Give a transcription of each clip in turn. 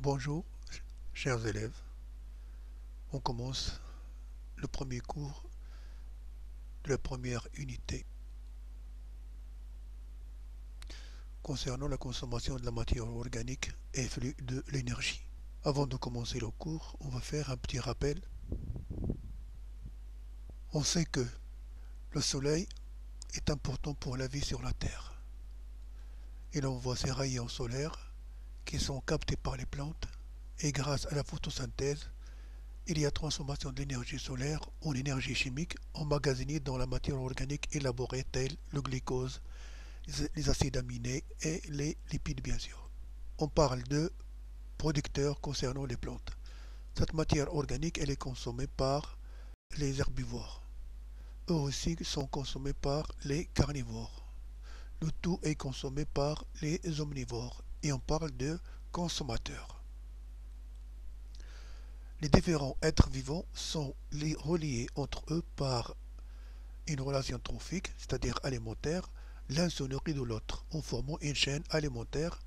Bonjour, chers élèves. On commence le premier cours de la première unité concernant la consommation de la matière organique et flux de l'énergie. Avant de commencer le cours, on va faire un petit rappel. On sait que le soleil est important pour la vie sur la Terre. Il envoie ses rayons solaires qui sont captés par les plantes et grâce à la photosynthèse, il y a transformation de l'énergie solaire en énergie chimique emmagasinée dans la matière organique élaborée telle le glucose, les acides aminés et les lipides bien sûr. On parle de producteurs concernant les plantes. Cette matière organique elle est consommée par les herbivores. Eux aussi sont consommés par les carnivores. Le tout est consommé par les omnivores et on parle de consommateurs. Les différents êtres vivants sont reliés entre eux par une relation trophique, c'est-à-dire alimentaire. L'un se nourrit de l'autre en formant une chaîne alimentaire.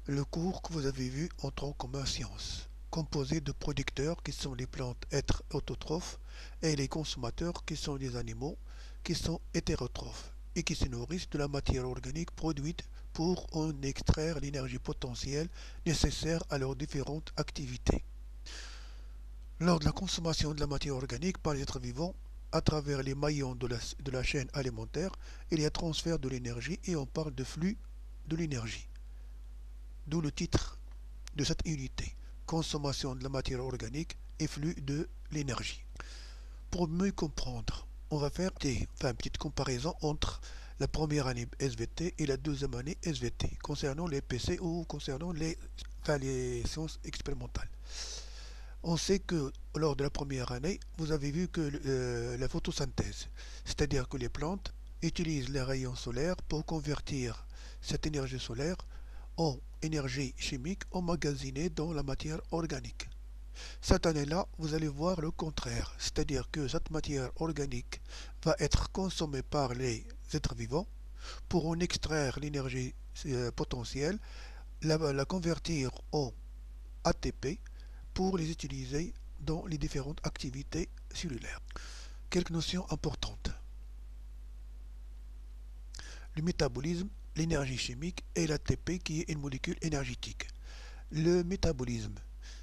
Le cours que vous avez vu en tronc commun science, composé de producteurs qui sont les plantes êtres autotrophes et les consommateurs qui sont les animaux qui sont hétérotrophes et qui se nourrissent de la matière organique produite pour en extraire l'énergie potentielle nécessaire à leurs différentes activités. Lors de la consommation de la matière organique par les êtres vivants, à travers les maillons de la chaîne alimentaire, il y a transfert de l'énergie et on parle de flux de l'énergie. D'où le titre de cette unité, consommation de la matière organique et flux de l'énergie. Pour mieux comprendre, on va faire une petite comparaison entre la première année SVT et la deuxième année SVT, concernant les PC ou concernant les sciences expérimentales. On sait que lors de la première année, vous avez vu que la photosynthèse, c'est-à-dire que les plantes utilisent les rayons solaires pour convertir cette énergie solaire en énergie chimique emmagasinée dans la matière organique. Cette année-là, vous allez voir le contraire, c'est-à-dire que cette matière organique va être consommée par les êtres vivants pour en extraire l'énergie potentielle, la convertir en ATP pour les utiliser dans les différentes activités cellulaires. Quelques notions importantes. Le métabolisme, l'énergie chimique et l'ATP qui est une molécule énergétique. Le métabolisme,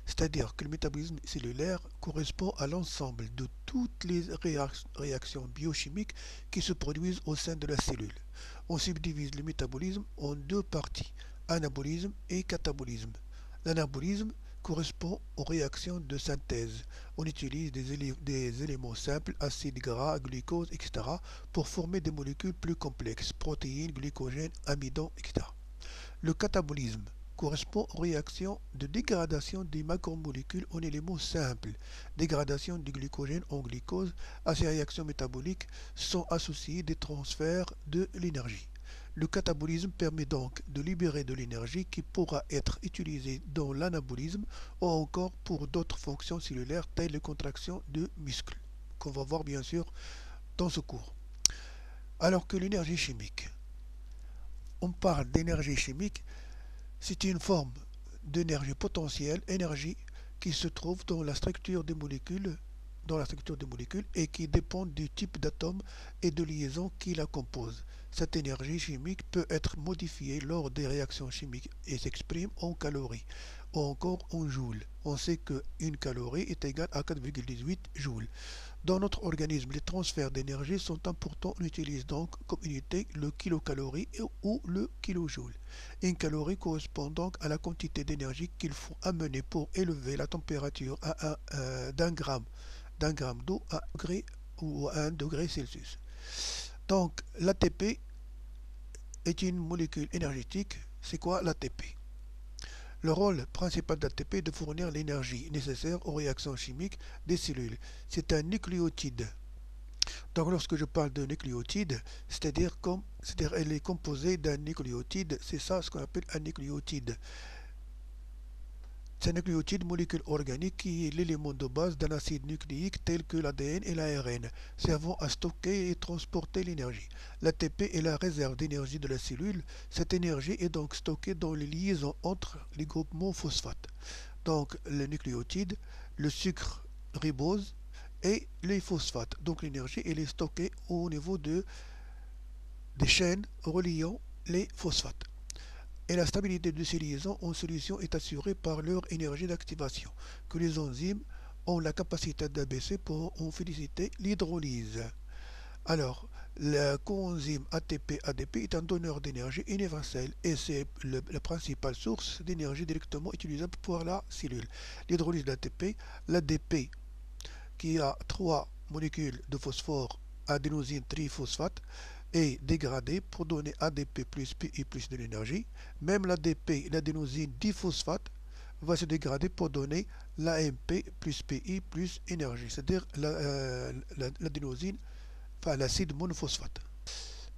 c'est-à-dire que le métabolisme cellulaire correspond à l'ensemble de toutes les réactions biochimiques qui se produisent au sein de la cellule. On subdivise le métabolisme en deux parties, anabolisme et catabolisme. L'anabolisme correspond aux réactions de synthèse. On utilise des éléments simples, acides gras, glucose, etc. pour former des molécules plus complexes, protéines, glycogène, amidon, etc. Le catabolisme correspond aux réactions de dégradation des macromolécules en éléments simples, dégradation du glycogène en glucose. À ces réactions métaboliques sont associés des transferts de l'énergie. Le catabolisme permet donc de libérer de l'énergie qui pourra être utilisée dans l'anabolisme ou encore pour d'autres fonctions cellulaires telles les contractions de muscles, qu'on va voir bien sûr dans ce cours. Alors que l'énergie chimique, on parle d'énergie chimique, c'est une forme d'énergie potentielle, énergie qui se trouve dans la structure des molécules et qui dépend du type d'atome et de liaison qui la composent. Cette énergie chimique peut être modifiée lors des réactions chimiques et s'exprime en calories ou encore en joules. On sait qu'une calorie est égale à 4,18 joules. Dans notre organisme, les transferts d'énergie sont importants. On utilise donc comme unité le kilocalorie ou le kilojoule. Une calorie correspond donc à la quantité d'énergie qu'il faut amener pour élever la température d'un gramme d'eau à 1 degré ou à 1 degré Celsius. Donc l'ATP est une molécule énergétique. C'est quoi l'ATP? Le rôle principal de l'ATP est de fournir l'énergie nécessaire aux réactions chimiques des cellules. C'est un nucléotide. Donc lorsque je parle de nucléotide, c'est-à-dire elle est composée d'un nucléotide, c'est ça ce qu'on appelle un nucléotide. Ces nucléotides, molécule organique qui est l'élément de base d'un acide nucléique tel que l'ADN et l'ARN, servant à stocker et transporter l'énergie. L'ATP est la réserve d'énergie de la cellule. Cette énergie est donc stockée dans les liaisons entre les groupements phosphates. Donc le nucléotide, le sucre ribose et les phosphates. Donc l'énergie elle est stockée au niveau des chaînes reliant les phosphates. Et la stabilité de ces liaisons en solution est assurée par leur énergie d'activation, que les enzymes ont la capacité d'abaisser pour en féliciter l'hydrolyse. Alors, la coenzyme ATP-ADP est un donneur d'énergie universel et c'est la principale source d'énergie directement utilisable pour la cellule. L'hydrolyse d'ATP, l'ADP qui a 3 molécules de phosphore adénosine triphosphate est dégradé pour donner ADP plus PI plus de l'énergie. Même l'ADP, l'adénosine diphosphate, va se dégrader pour donner l'AMP plus PI plus énergie, c'est-à-dire l'adénosine, enfin l'acide monophosphate.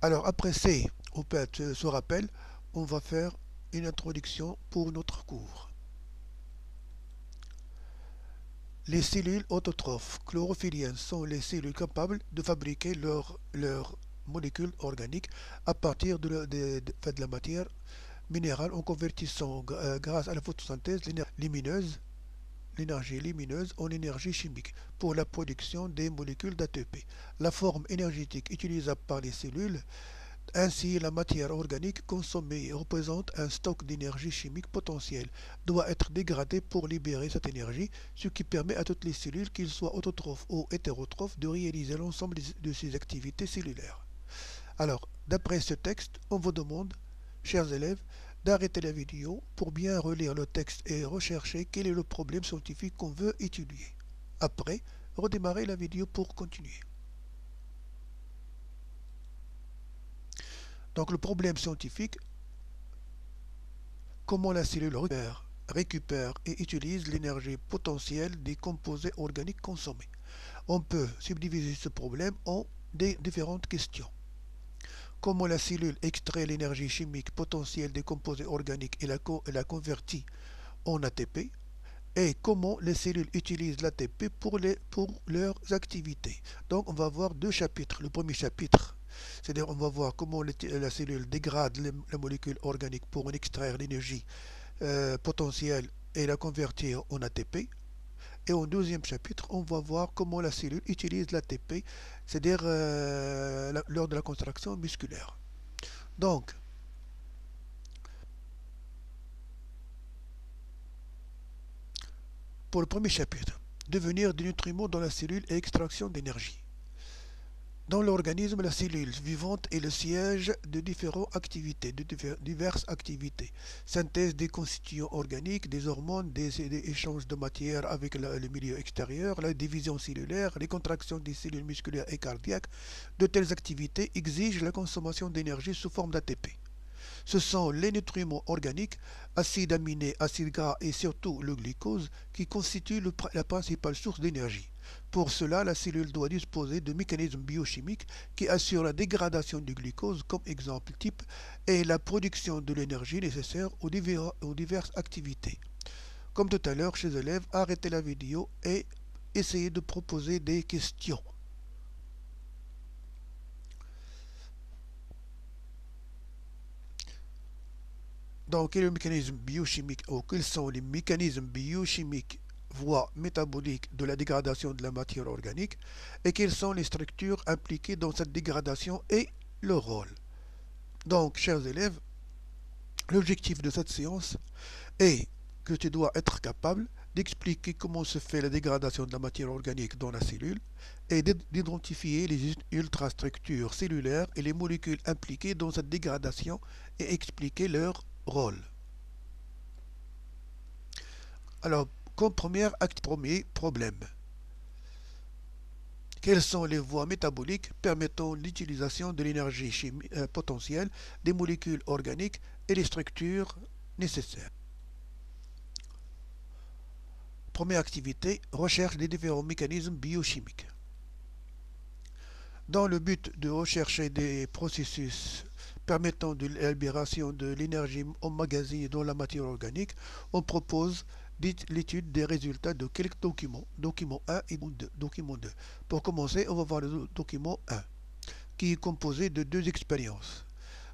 Alors après ce rappel, on va faire une introduction pour notre cours. Les cellules autotrophes chlorophylliennes sont les cellules capables de fabriquer leurs molécules organiques à partir de la matière minérale en convertissant grâce à la photosynthèse l'énergie lumineuse en énergie chimique pour la production des molécules d'ATP. La forme énergétique utilisable par les cellules, ainsi la matière organique consommée représente un stock d'énergie chimique potentielle, doit être dégradée pour libérer cette énergie, ce qui permet à toutes les cellules, qu'elles soient autotrophes ou hétérotrophes, de réaliser l'ensemble de ces activités cellulaires. Alors, d'après ce texte, on vous demande, chers élèves, d'arrêter la vidéo pour bien relire le texte et rechercher quel est le problème scientifique qu'on veut étudier. Après, redémarrez la vidéo pour continuer. Donc le problème scientifique, comment la cellule récupère et utilise l'énergie potentielle des composés organiques consommés. On peut subdiviser ce problème en différentes questions. Comment la cellule extrait l'énergie chimique potentielle des composés organiques et la convertit en ATP, et comment les cellules utilisent l'ATP pour leurs activités. Donc on va voir deux chapitres. Le premier chapitre, c'est-à-dire on va voir comment la cellule dégrade la molécule organique pour en extraire l'énergie potentielle et la convertir en ATP. Et au deuxième chapitre, on va voir comment la cellule utilise l'ATP, c'est-à-dire lors de la contraction musculaire. Donc, pour le premier chapitre, devenir des nutriments dans la cellule et extraction d'énergie. Dans l'organisme, la cellule vivante est le siège de diverses activités. Synthèse des constituants organiques, des hormones, des échanges de matière avec le milieu extérieur, la division cellulaire, les contractions des cellules musculaires et cardiaques. De telles activités exigent la consommation d'énergie sous forme d'ATP. Ce sont les nutriments organiques, acides aminés, acides gras et surtout le glucose, qui constituent la principale source d'énergie. Pour cela, la cellule doit disposer de mécanismes biochimiques qui assurent la dégradation du glucose comme exemple type et la production de l'énergie nécessaire aux diverses activités. Comme tout à l'heure, chers élèves, arrêtez la vidéo et essayez de proposer des questions. Donc, quel est le mécanisme biochimique ou quels sont les mécanismes biochimiques voie métabolique de la dégradation de la matière organique et quelles sont les structures impliquées dans cette dégradation et leur rôle. Donc, chers élèves, l'objectif de cette séance est que tu dois être capable d'expliquer comment se fait la dégradation de la matière organique dans la cellule et d'identifier les ultrastructures cellulaires et les molécules impliquées dans cette dégradation et expliquer rôle. Alors, comme premier problème, quelles sont les voies métaboliques permettant l'utilisation de l'énergie potentielle des molécules organiques et les structures nécessaires? Première activité, recherche des différents mécanismes biochimiques. Dans le but de rechercher des processus permettant de la libération de l'énergie emmagasinée dans la matière organique, on propose dites l'étude des résultats de quelques documents, document 1 et document 2. Pour commencer, on va voir le document 1, qui est composé de deux expériences.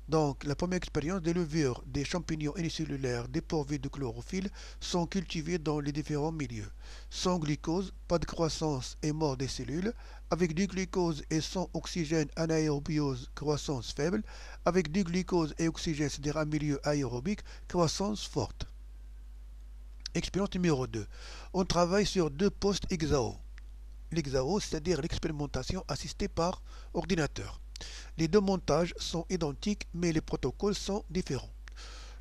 Donc, la première expérience, des levures des champignons unicellulaires dépourvus de chlorophylle sont cultivés dans les différents milieux. Sans glucose, pas de croissance et mort des cellules. Avec du glucose et sans oxygène, anaérobiose, croissance faible. Avec du glucose et oxygène, c'est-à-dire un milieu aérobique, croissance forte. Expérience numéro 2. On travaille sur deux postes hexao. L'hexao, c'est-à-dire l'expérimentation assistée par ordinateur. Les deux montages sont identiques, mais les protocoles sont différents.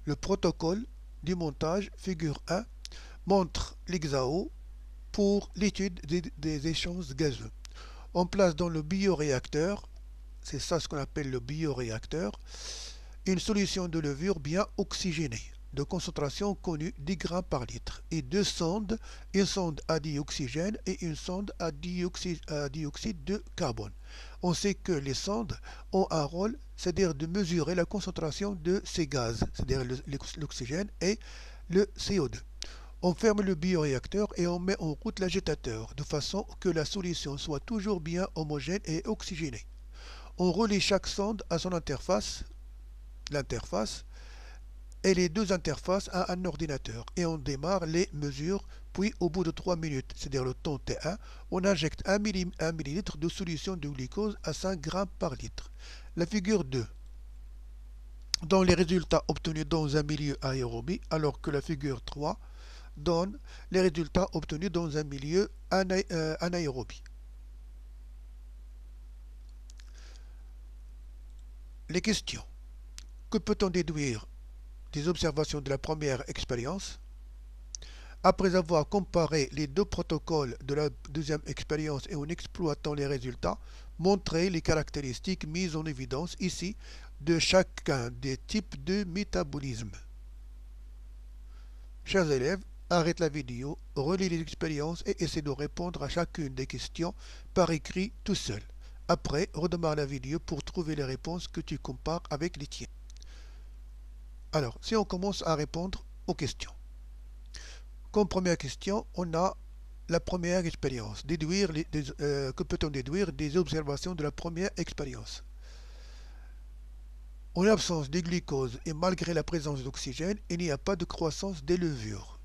Le protocole du montage, figure 1, montre l'hexao pour l'étude des échanges gazeux. On place dans le bioréacteur, c'est ça ce qu'on appelle le bioréacteur, une solution de levure bien oxygénée, de concentration connue 10 grammes par litre, et deux sondes, une sonde à dioxygène et une sonde à dioxyde de carbone. On sait que les sondes ont un rôle, c'est-à-dire de mesurer la concentration de ces gaz, c'est-à-dire l'oxygène et le CO2. On ferme le bioréacteur et on met en route l'agitateur, de façon que la solution soit toujours bien homogène et oxygénée. On relie chaque sonde à son interface, l'interface, et les deux interfaces à un ordinateur, et on démarre les mesures, puis au bout de 3 minutes, c'est-à-dire le temps T1, on injecte 1 ml de solution de glucose à 5 g par litre. La figure 2 donne les résultats obtenus dans un milieu aérobie, alors que la figure 3 donne les résultats obtenus dans un milieu anaérobie. Les questions. Que peut-on déduire des observations de la première expérience? Après avoir comparé les deux protocoles de la deuxième expérience et en exploitant les résultats, montrez les caractéristiques mises en évidence ici de chacun des types de métabolisme. Chers élèves, arrête la vidéo, relis les expériences et essaie de répondre à chacune des questions par écrit tout seul. Après, redémarre la vidéo pour trouver les réponses que tu compares avec les tiennes. Alors, si on commence à répondre aux questions. Comme première question, on a la première expérience. Que peut-on déduire des observations de la première expérience? En l'absence de glucose et malgré la présence d'oxygène, il n'y a pas de croissance des levures.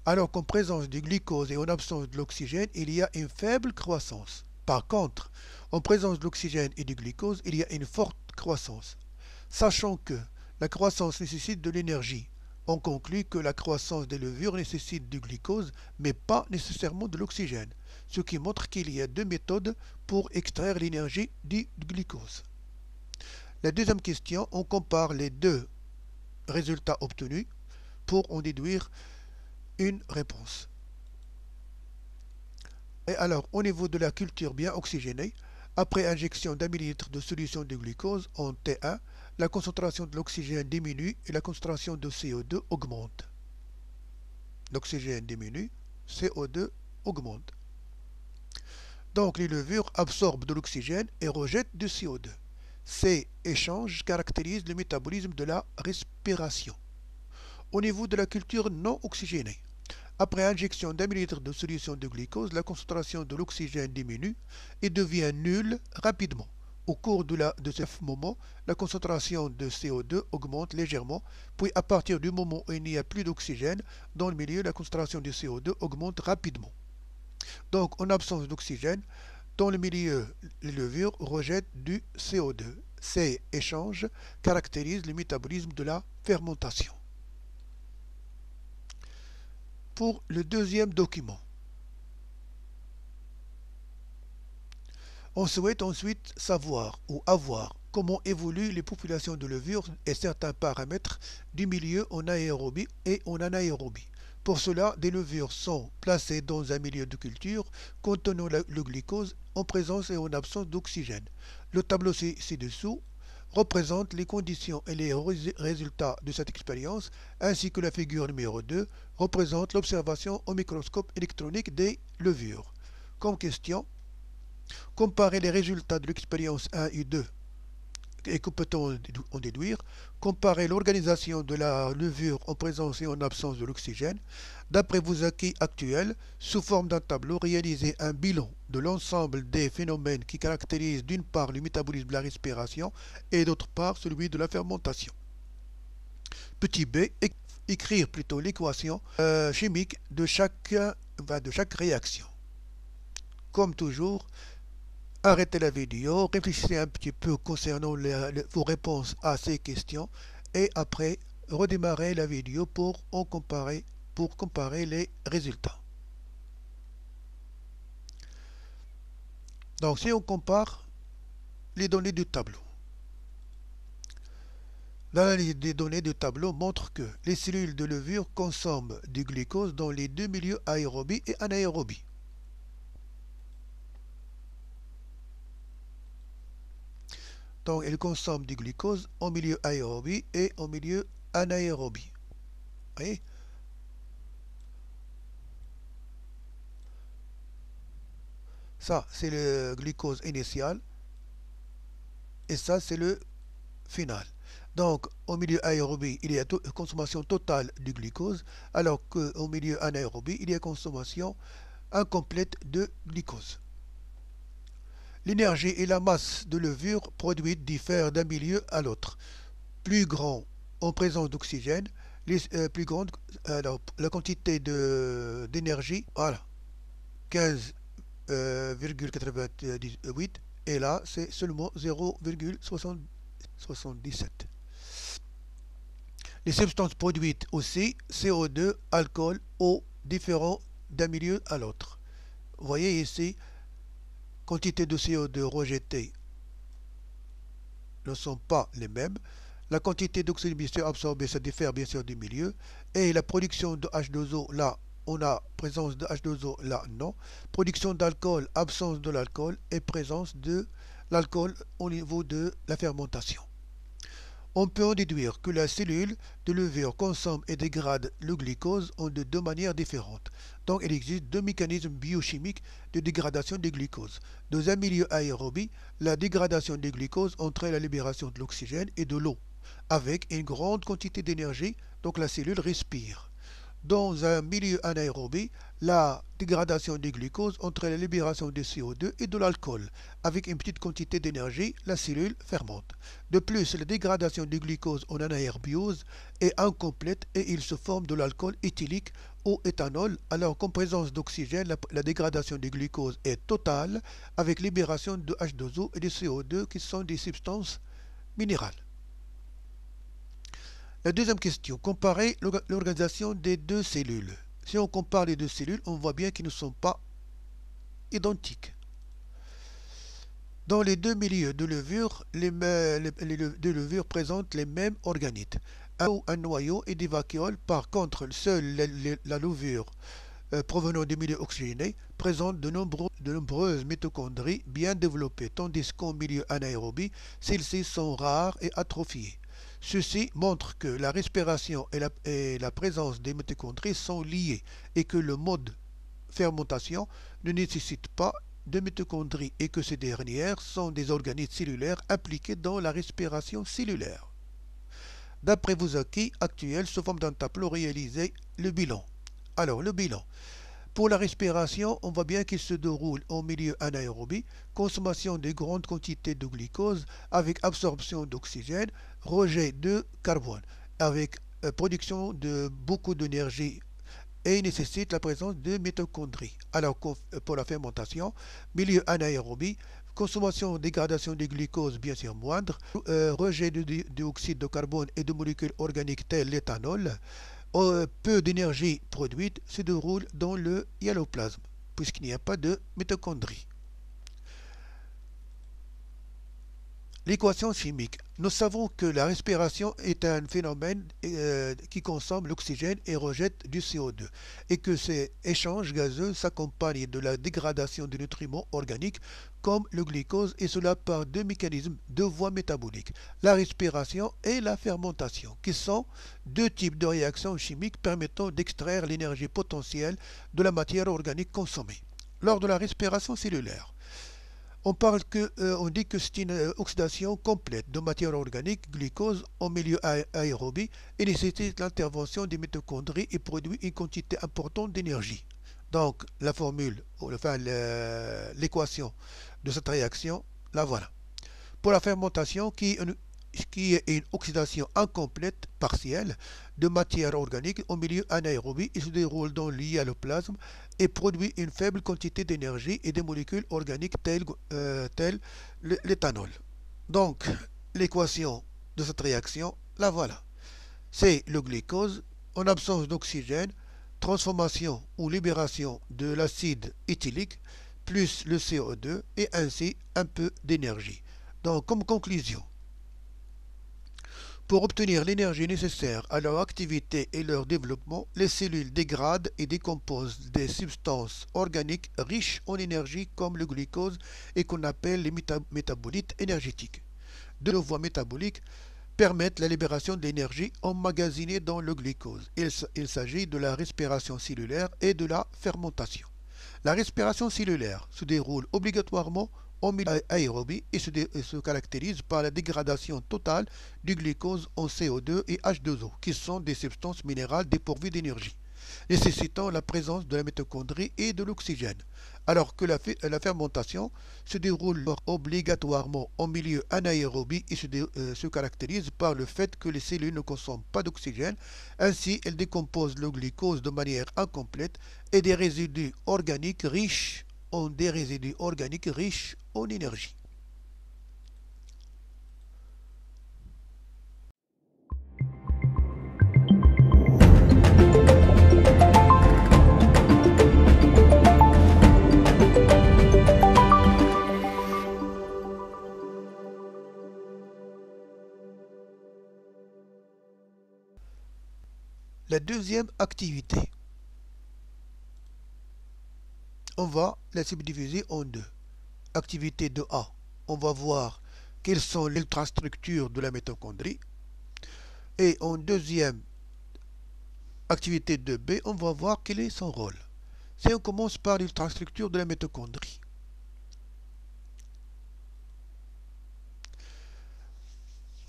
Alors qu'en présence de glucose et en absence de l'oxygène, il y a une faible croissance. Par contre, en présence de l'oxygène et du glucose, il y a une forte croissance. Sachant que la croissance nécessite de l'énergie, on conclut que la croissance des levures nécessite du glucose, mais pas nécessairement de l'oxygène, ce qui montre qu'il y a deux méthodes pour extraire l'énergie du glucose. La deuxième question, on compare les deux résultats obtenus pour en déduire une réponse. Et alors, au niveau de la culture bien oxygénée, après injection d'1 ml de solution de glucose en T1, la concentration de l'oxygène diminue et la concentration de CO2 augmente. L'oxygène diminue, CO2 augmente. Donc les levures absorbent de l'oxygène et rejettent du CO2. Ces échanges caractérisent le métabolisme de la respiration. Au niveau de la culture non oxygénée, après injection d'1 ml de solution de glucose, la concentration de l'oxygène diminue et devient nulle rapidement. Au cours de ce moment, la concentration de CO2 augmente légèrement, puis à partir du moment où il n'y a plus d'oxygène dans le milieu, la concentration de CO2 augmente rapidement. Donc, en absence d'oxygène, dans le milieu, les levures rejettent du CO2. Ces échanges caractérisent le métabolisme de la fermentation. Pour le deuxième document, on souhaite ensuite savoir ou avoir comment évoluent les populations de levures et certains paramètres du milieu en aérobie et en anaérobie. Pour cela, des levures sont placées dans un milieu de culture contenant le glucose en présence et en absence d'oxygène. Le tableau ci-dessous représente les conditions et les résultats de cette expérience, ainsi que la figure numéro 2 représente l'observation au microscope électronique des levures. Comme question, comparer les résultats de l'expérience 1 et 2 Et que peut-on en déduire? Comparer l'organisation de la levure en présence et en absence de l'oxygène. D'après vos acquis actuels, sous forme d'un tableau, réalisez un bilan de l'ensemble des phénomènes qui caractérisent d'une part le métabolisme de la respiration et d'autre part celui de la fermentation. Petit b, écrire plutôt l'équation chimique de chaque réaction. Comme toujours, arrêtez la vidéo, réfléchissez un petit peu concernant vos réponses à ces questions et après redémarrez la vidéo pour comparer les résultats. Donc si on compare les données du tableau, l'analyse des données du tableau montre que les cellules de levure consomment du glucose dans les deux milieux aérobie et anaérobie. Donc, elles consomment du glucose en milieu aérobie et en milieu anaérobie. Vous voyez? Ça, c'est le glucose initial et ça, c'est le final. Donc, au milieu aérobie, il y a consommation totale du glucose, alors qu'au milieu anaérobie, il y a consommation incomplète de glucose. L'énergie et la masse de levure produite diffèrent d'un milieu à l'autre. Plus grand en présence d'oxygène, plus grande la quantité d'énergie, voilà, 15,98 et là c'est seulement 0,77. Les substances produites aussi, CO2, alcool, eau, différents d'un milieu à l'autre. Vous voyez ici, quantité de CO2 rejetées ne sont pas les mêmes. La quantité d'oxygène absorbée, ça diffère bien sûr du milieu. Et la production de H2O, là, on a présence de H2O, là, non. Production d'alcool, absence de l'alcool et présence de l'alcool au niveau de la fermentation. On peut en déduire que la cellule de levure consomme et dégrade le glucose de deux manières différentes. Donc il existe deux mécanismes biochimiques de dégradation du glucose. Dans un milieu aérobie, la dégradation du glucose entraîne la libération de l'oxygène et de l'eau, avec une grande quantité d'énergie, donc la cellule respire. Dans un milieu anaérobie, la dégradation du glucose entraîne la libération de CO2 et de l'alcool. Avec une petite quantité d'énergie, la cellule fermente. De plus, la dégradation du glucose en anaérobiose est incomplète et il se forme de l'alcool éthylique ou éthanol, alors qu'en présence d'oxygène, la dégradation du glucose est totale avec libération de H2O et de CO2 qui sont des substances minérales. La deuxième question, comparer l'organisation des deux cellules. Si on compare les deux cellules, on voit bien qu'ils ne sont pas identiques. Dans les deux milieux de levure, les deux levures présentent les mêmes organites, un noyau et des vacuoles. Par contre, seule la levure provenant du milieu oxygéné présente de nombreuses mitochondries bien développées, tandis qu'en milieu anaérobie, celles-ci sont rares et atrophiées. Ceci montre que la respiration et la présence des mitochondries sont liées et que le mode fermentation ne nécessite pas de mitochondries et que ces dernières sont des organites cellulaires impliqués dans la respiration cellulaire. D'après vos acquis actuels, sous forme d'un tableau, réalisez le bilan. Alors, le bilan. Pour la respiration, on voit bien qu'il se déroule en milieu anaérobie, consommation de grandes quantités de glucose avec absorption d'oxygène, rejet de carbone, avec production de beaucoup d'énergie et nécessite la présence de mitochondries. Alors pour la fermentation, milieu anaérobie, consommation, dégradation du glucose bien sûr moindre, rejet de dioxyde de carbone et de molécules organiques telles l'éthanol, peu d'énergie produite se déroule dans le hyaloplasme, puisqu'il n'y a pas de mitochondries. L'équation chimique. Nous savons que la respiration est un phénomène qui consomme l'oxygène et rejette du CO2, et que ces échanges gazeux s'accompagnent de la dégradation de nutriments organiques comme le glucose, et cela par deux mécanismes, deux voies métaboliques, la respiration et la fermentation, qui sont deux types de réactions chimiques permettant d'extraire l'énergie potentielle de la matière organique consommée. Lors de la respiration cellulaire, On dit que c'est une oxydation complète de matière organique, glucose, en milieu aérobie et nécessite l'intervention des mitochondries et produit une quantité importante d'énergie. Donc, la formule, enfin l'équation de cette réaction, la voilà. Pour la fermentation, qui est une oxydation incomplète partielle de matière organique au milieu anaérobie, il se déroule dans l'hyaloplasme et produit une faible quantité d'énergie et des molécules organiques telles l'éthanol. Donc, l'équation de cette réaction, la voilà. C'est le glucose en absence d'oxygène, transformation ou libération de l'acide éthylique plus le CO2 et ainsi un peu d'énergie. Donc, comme conclusion, pour obtenir l'énergie nécessaire à leur activité et leur développement, les cellules dégradent et décomposent des substances organiques riches en énergie comme le glucose et qu'on appelle les métabolites énergétiques. De nos voies métaboliques permettent la libération d'énergie emmagasinée dans le glucose. Il s'agit de la respiration cellulaire et de la fermentation. La respiration cellulaire se déroule obligatoirement en milieu aérobie et se caractérise par la dégradation totale du glucose en CO2 et H2O, qui sont des substances minérales dépourvues d'énergie, nécessitant la présence de la mitochondrie et de l'oxygène, alors que la fermentation se déroule obligatoirement en milieu anaérobie et se caractérise par le fait que les cellules ne consomment pas d'oxygène, ainsi elles décomposent le glucose de manière incomplète et des résidus organiques riches en énergie. La deuxième activité, on va la subdiviser en deux. Activité de A, on va voir quelles sont les ultrastructures de la mitochondrie. Et en deuxième activité de B, on va voir quel est son rôle. Si on commence par l'ultrastructure de la mitochondrie.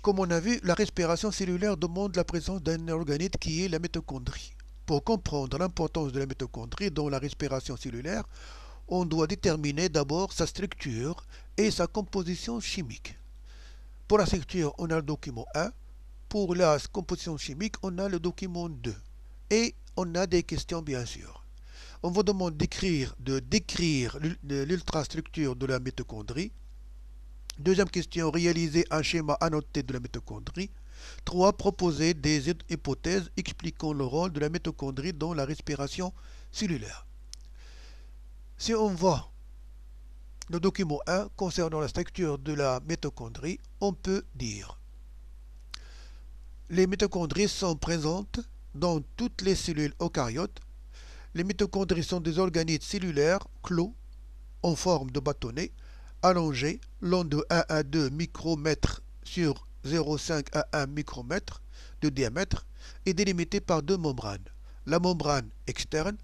Comme on a vu, la respiration cellulaire demande la présence d'un organite qui est la mitochondrie. Pour comprendre l'importance de la mitochondrie dans la respiration cellulaire, on doit déterminer d'abord sa structure et sa composition chimique. Pour la structure, on a le document 1. Pour la composition chimique, on a le document 2. Et on a des questions bien sûr. On vous demande de décrire l'ultrastructure de la mitochondrie. Deuxième question, réaliser un schéma annoté de la mitochondrie. 3. Proposer des hypothèses expliquant le rôle de la mitochondrie dans la respiration cellulaire. Si on voit le document 1 concernant la structure de la mitochondrie, on peut dire les mitochondries sont présentes dans toutes les cellules eucaryotes. Les mitochondries sont des organites cellulaires clos en forme de bâtonnet allongé long de 1 à 2 micromètres sur 0,5 à 1 micromètre de diamètre et délimité par deux membranes, la membrane externe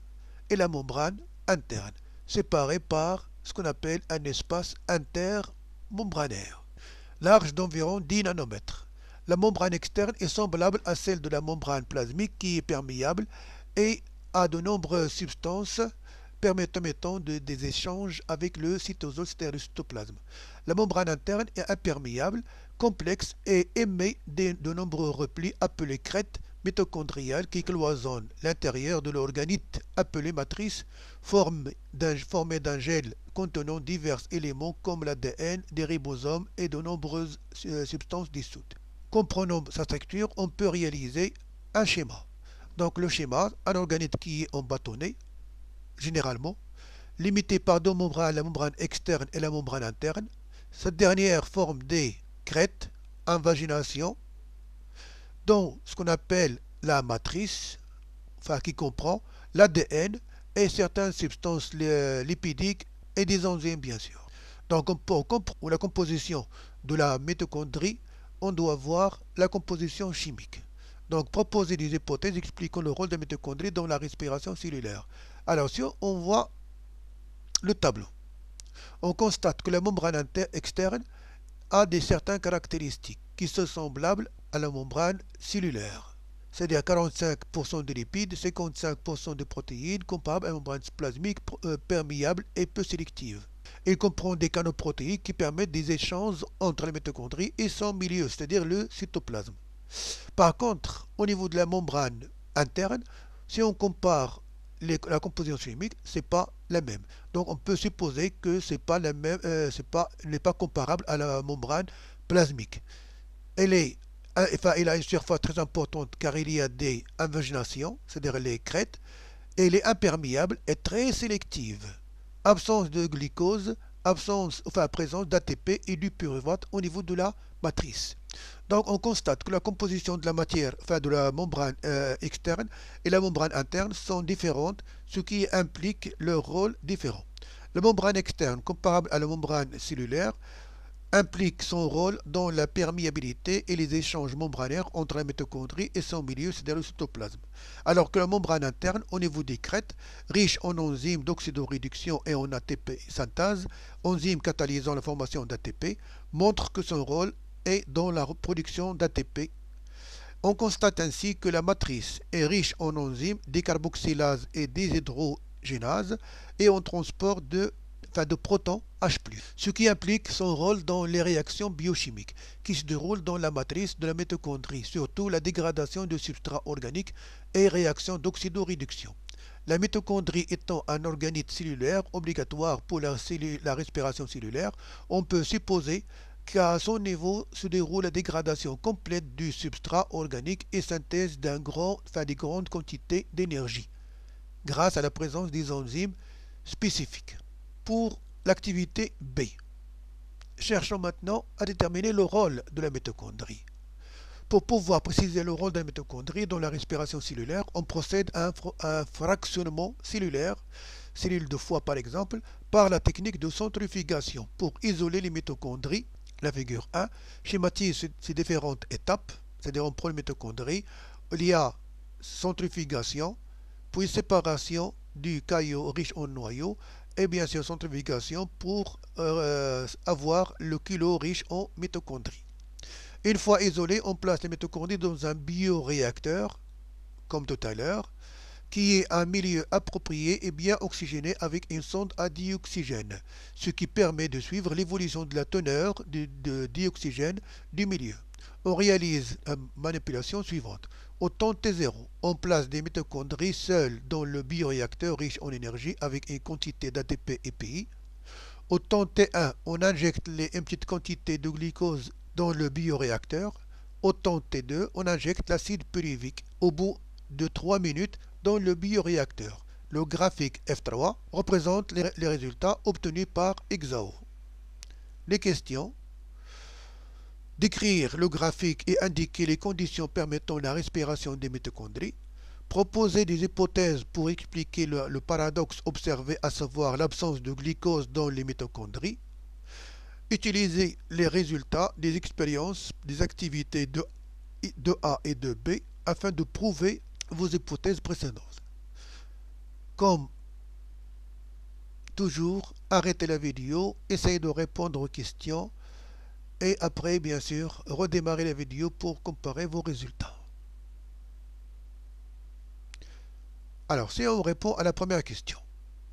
et la membrane interne, séparées par ce qu'on appelle un espace intermembranaire, large d'environ 10 nanomètres. La membrane externe est semblable à celle de la membrane plasmique qui est perméable et a de nombreuses substances permettant des échanges avec le cytosol, c'est-à-dire le cytoplasme. La membrane interne est imperméable, complexe et émet de nombreux replis appelés crêtes mitochondriales qui cloisonnent l'intérieur de l'organite appelé matrice, formée d'un gel contenant divers éléments comme l'ADN, des ribosomes et de nombreuses substances dissoutes. Comprenant sa structure, on peut réaliser un schéma. Donc le schéma, un organite qui est en bâtonnet, généralement, limité par deux membranes, la membrane externe et la membrane interne. Cette dernière forme des crêtes, invagination, dont ce qu'on appelle la matrice, enfin qui comprend l'ADN et certaines substances lipidiques et des enzymes bien sûr. Donc pour la composition de la mitochondrie, on doit voir la composition chimique. Donc proposer des hypothèses expliquant le rôle de la mitochondrie dans la respiration cellulaire. Alors si on voit le tableau, On constate que la membrane externe a certaines caractéristiques qui sont semblables à la membrane cellulaire, c'est-à-dire 45% de lipides, 55% de protéines, comparable à une membrane plasmique perméable et peu sélective. Il comprend des canaux protéiques qui permettent des échanges entre les mitochondries et son milieu, c'est-à-dire le cytoplasme. Par contre, au niveau de la membrane interne, si on compare la composition chimique, c'est pas la même. Donc on peut supposer que c'est pas la même, n'est pas comparable à la membrane plasmique. Elle a une surface très importante car il y a des invaginations, c'est-à-dire les crêtes, et elle est imperméable et très sélective. Absence de glucose, présence d'ATP et du pyruvate au niveau de la matrice. Donc on constate que la composition de la matière, de la membrane externe et la membrane interne sont différentes, ce qui implique leur rôle différent. La membrane externe, comparable à la membrane cellulaire, implique son rôle dans la perméabilité et les échanges membranaires entre la mitochondrie et son milieu, c'est-à-dire le cytoplasme. Alors que la membrane interne, au niveau des crêtes, riche en enzymes d'oxydoréduction et en ATP synthase, enzymes catalysant la formation d'ATP, montre que son rôle est dans la production d'ATP. On constate ainsi que la matrice est riche en enzymes décarboxylase et déshydrogénase et en transport de protons H+, ce qui implique son rôle dans les réactions biochimiques qui se déroulent dans la matrice de la mitochondrie, surtout la dégradation de substrats organiques et réactions d'oxydoréduction. La mitochondrie étant un organite cellulaire obligatoire pour la respiration cellulaire, on peut supposer qu'à son niveau se déroule la dégradation complète du substrat organique et synthèse des grandes quantités d'énergie, grâce à la présence des enzymes spécifiques. Pour l'activité B, cherchons maintenant à déterminer le rôle de la mitochondrie. Pour pouvoir préciser le rôle de la mitochondrie dans la respiration cellulaire, on procède à un fractionnement cellulaire, cellules de foie par exemple, par la technique de centrifugation pour isoler les mitochondries. La figure 1 schématise ces différentes étapes, c'est-à-dire on prend les mitochondries, il y a centrifugation, puis séparation du caillot riche en noyaux, et bien sûr centrifugation pour avoir le kilo riche en mitochondries. Une fois isolé, on place les mitochondries dans un bioréacteur, comme tout à l'heure, qui est un milieu approprié et bien oxygéné avec une sonde à dioxygène, ce qui permet de suivre l'évolution de la teneur de dioxygène du milieu. On réalise la manipulation suivante. Au temps T0, on place des mitochondries seules dans le bioréacteur riche en énergie avec une quantité d'ATP et PI. Au temps T1, on injecte une petite quantité de glucose dans le bioréacteur. Au temps T2, on injecte l'acide pyruvique au bout de 3 minutes dans le bioréacteur. Le graphique F3 représente les résultats obtenus par Exao. Les questions: décrire le graphique et indiquer les conditions permettant la respiration des mitochondries, proposer des hypothèses pour expliquer le paradoxe observé, à savoir l'absence de glucose dans les mitochondries, utiliser les résultats des expériences des activités de A et de B afin de prouver vos hypothèses précédentes. Comme toujours, arrêtez la vidéo, essayez de répondre aux questions et après, bien sûr, redémarrer la vidéo pour comparer vos résultats. Alors, si on répond à la première question,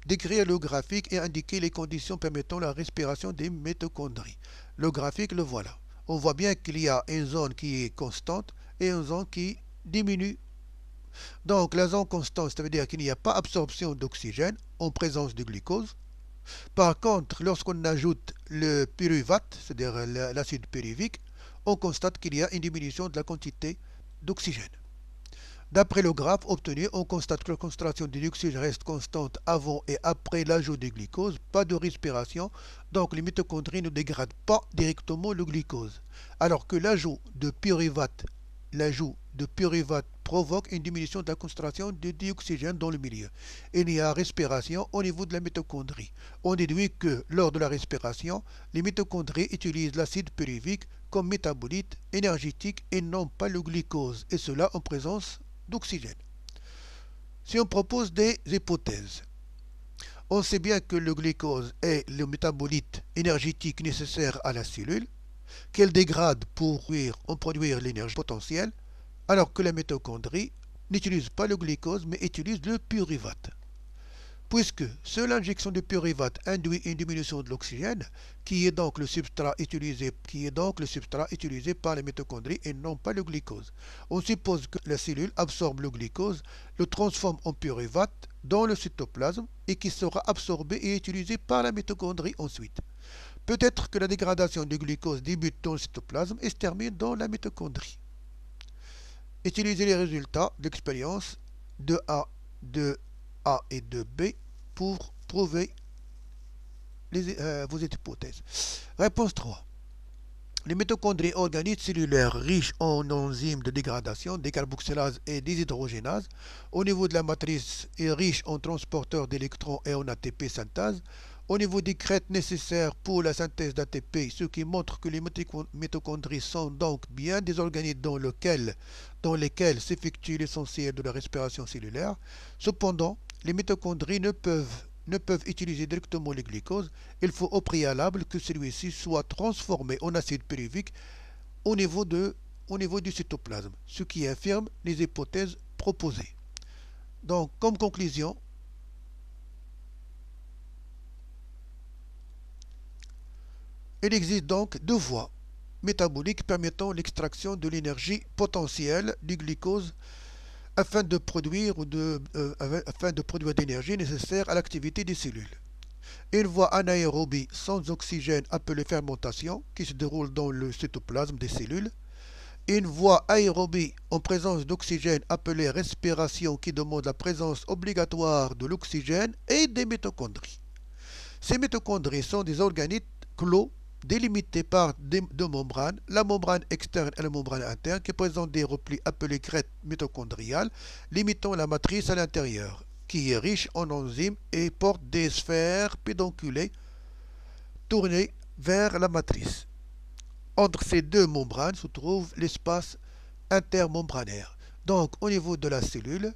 décrire le graphique et indiquer les conditions permettant la respiration des mitochondries. Le graphique, le voilà. On voit bien qu'il y a une zone qui est constante et une zone qui diminue. Donc, la zone constante, ça veut dire qu'il n'y a pas absorption d'oxygène en présence de glucose. Par contre, lorsqu'on ajoute le pyruvate, c'est-à-dire l'acide pyruvique, on constate qu'il y a une diminution de la quantité d'oxygène. D'après le graphe obtenu, on constate que la concentration de dioxygène reste constante avant et après l'ajout de glucose, pas de respiration, donc les mitochondries ne dégradent pas directement le glucose, alors que l'ajout de pyruvate provoque une diminution de la concentration de dioxygène dans le milieu. Il y a respiration au niveau de la mitochondrie. On déduit que lors de la respiration, les mitochondries utilisent l'acide pyruvique comme métabolite énergétique et non pas le glucose, et cela en présence d'oxygène. Si on propose des hypothèses, On sait bien que le glucose est le métabolite énergétique nécessaire à la cellule, qu'elle dégrade pour produire l'énergie potentielle, alors que la mitochondrie n'utilise pas le glucose mais utilise le pyruvate. Puisque seule l'injection de pyruvate induit une diminution de l'oxygène, qui est donc le substrat utilisé par les mitochondries et non pas le glucose. On suppose que la cellule absorbe le glucose, le transforme en pyruvate dans le cytoplasme et qui sera absorbé et utilisé par la mitochondrie ensuite. Peut-être que la dégradation du glucose débute dans le cytoplasme et se termine dans la mitochondrie. Utilisez les résultats d'expérience 2A, 2A et 2B pour prouver vos hypothèses. Réponse 3. Les mitochondries organiques cellulaires riches en enzymes de dégradation, décarboxylase et déshydrogénase, au niveau de la matrice est riche en transporteurs d'électrons et en ATP synthase, au niveau des crêtes nécessaires pour la synthèse d'ATP, ce qui montre que les mitochondries sont donc bien des organites dans lesquels s'effectue l'essentiel de la respiration cellulaire. Cependant, les mitochondries ne peuvent utiliser directement le glucose. Il faut au préalable que celui-ci soit transformé en acide pyruvique au niveau du cytoplasme, ce qui affirme les hypothèses proposées. Donc, comme conclusion, il existe donc deux voies métaboliques permettant l'extraction de l'énergie potentielle du glucose afin de produire de l'énergie nécessaire à l'activité des cellules. Une voie anaérobie sans oxygène appelée fermentation qui se déroule dans le cytoplasme des cellules. Une voie aérobie en présence d'oxygène appelée respiration qui demande la présence obligatoire de l'oxygène et des mitochondries. Ces mitochondries sont des organites clos délimités par deux membranes, la membrane externe et la membrane interne, qui présentent des replis appelés crêtes mitochondriales, limitant la matrice à l'intérieur, qui est riche en enzymes et porte des sphères pédonculées tournées vers la matrice. Entre ces deux membranes se trouve l'espace intermembranaire. Donc, au niveau de la cellule,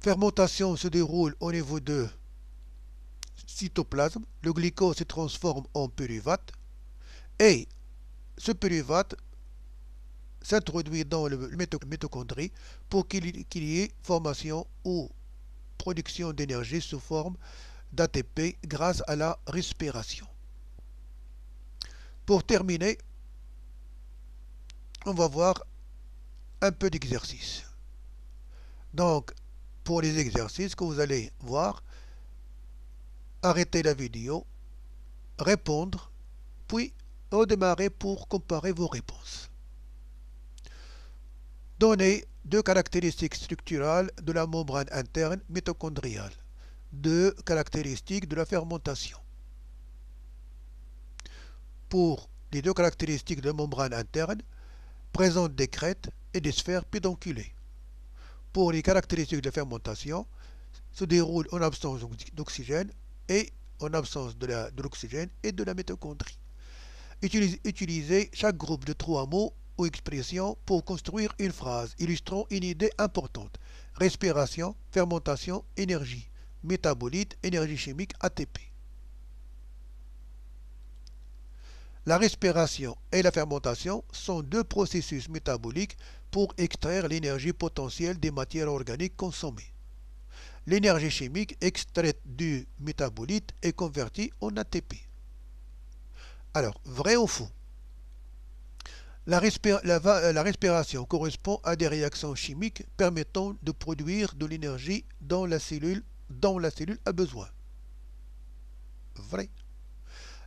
fermentation se déroule au niveau de cytoplasme, le glucose se transforme en pyruvate et ce pyruvate s'introduit dans le mitochondrie pour qu'il y ait formation ou production d'énergie sous forme d'ATP grâce à la respiration. Pour terminer, on va voir un peu d'exercice. Donc, pour les exercices que vous allez voir, arrêtez la vidéo, répondre, puis redémarrer pour comparer vos réponses. Donnez deux caractéristiques structurales de la membrane interne mitochondriale, deux caractéristiques de la fermentation. Pour les deux caractéristiques de la membrane interne, présente des crêtes et des sphères pédonculées. Pour les caractéristiques de la fermentation, se déroule en absence d'oxygène et en absence de l'oxygène et de la mitochondrie. Utilisez chaque groupe de 3 mots ou expressions pour construire une phrase illustrant une idée importante. Respiration, fermentation, énergie. Métabolite, énergie chimique, ATP. La respiration et la fermentation sont deux processus métaboliques pour extraire l'énergie potentielle des matières organiques consommées. L'énergie chimique extraite du métabolite est convertie en ATP. Alors, vrai ou faux? La respiration correspond à des réactions chimiques permettant de produire de l'énergie dont la cellule a besoin. Vrai.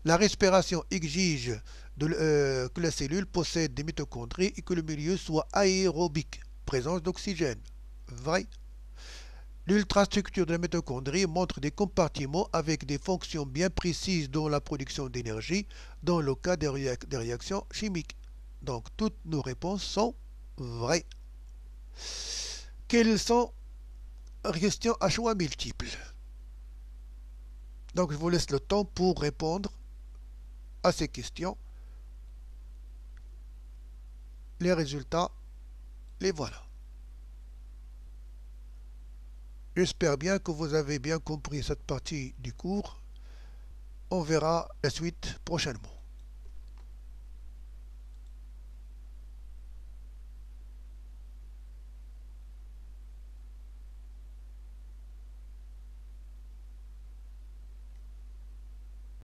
La respiration exige que la cellule possède des mitochondries et que le milieu soit aérobique, présence d'oxygène. Vrai. L'ultrastructure de la mitochondrie montre des compartiments avec des fonctions bien précises dans la production d'énergie dans le cas des réactions chimiques. Donc toutes nos réponses sont vraies. Quelles sont les questions à choix multiples? Donc je vous laisse le temps pour répondre à ces questions. Les résultats, les voilà. J'espère bien que vous avez bien compris cette partie du cours. On verra la suite prochainement.